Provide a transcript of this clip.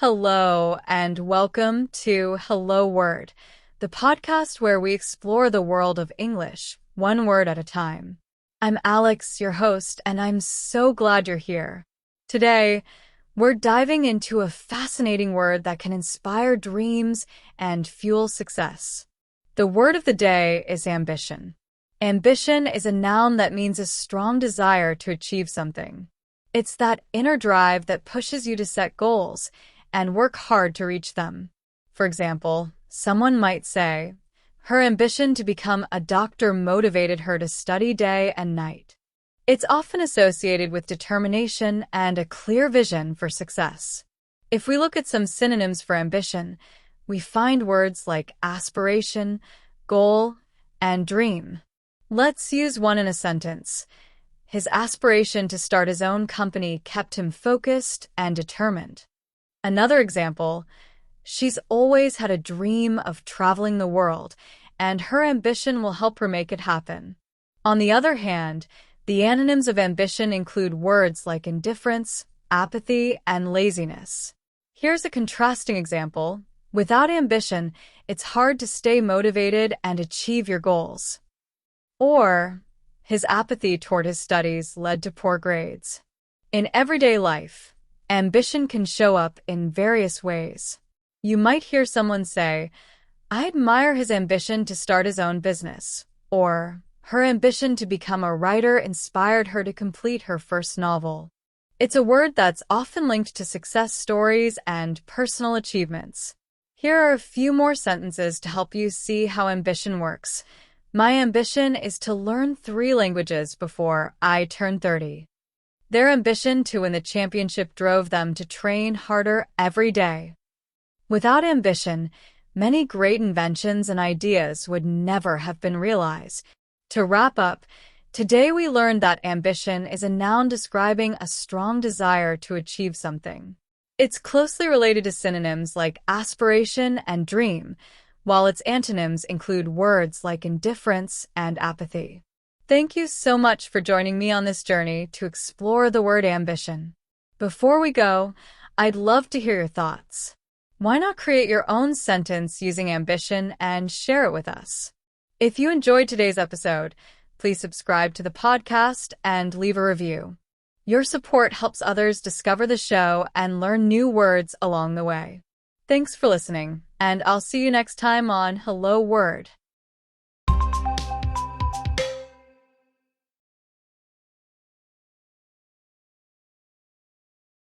Hello, and welcome to Hello Word, the podcast where we explore the world of English, one word at a time. I'm Alex, your host, and I'm so glad you're here. Today, we're diving into a fascinating word that can inspire dreams and fuel success. The word of the day is ambition. Ambition is a noun that means a strong desire to achieve something. It's that inner drive that pushes you to set goals and work hard to reach them. For example, someone might say, her ambition to become a doctor motivated her to study day and night. It's often associated with determination and a clear vision for success. If we look at some synonyms for ambition, we find words like aspiration, goal, and dream. Let's use one in a sentence. His aspiration to start his own company kept him focused and determined. Another example, she's always had a dream of traveling the world, and her ambition will help her make it happen. On the other hand, the antonyms of ambition include words like indifference, apathy, and laziness. Here's a contrasting example. Without ambition, it's hard to stay motivated and achieve your goals. Or, his apathy toward his studies led to poor grades. In everyday life, ambition can show up in various ways. You might hear someone say, I admire his ambition to start his own business, or her ambition to become a writer inspired her to complete her first novel. It's a word that's often linked to success stories and personal achievements. Here are a few more sentences to help you see how ambition works. My ambition is to learn 3 languages before I turn 30. Their ambition to win the championship drove them to train harder every day. Without ambition, many great inventions and ideas would never have been realized. To wrap up, today we learned that ambition is a noun describing a strong desire to achieve something. It's closely related to synonyms like aspiration and dream, while its antonyms include words like indifference and apathy. Thank you so much for joining me on this journey to explore the word ambition. Before we go, I'd love to hear your thoughts. Why not create your own sentence using ambition and share it with us? If you enjoyed today's episode, please subscribe to the podcast and leave a review. Your support helps others discover the show and learn new words along the way. Thanks for listening, and I'll see you next time on Hello Word.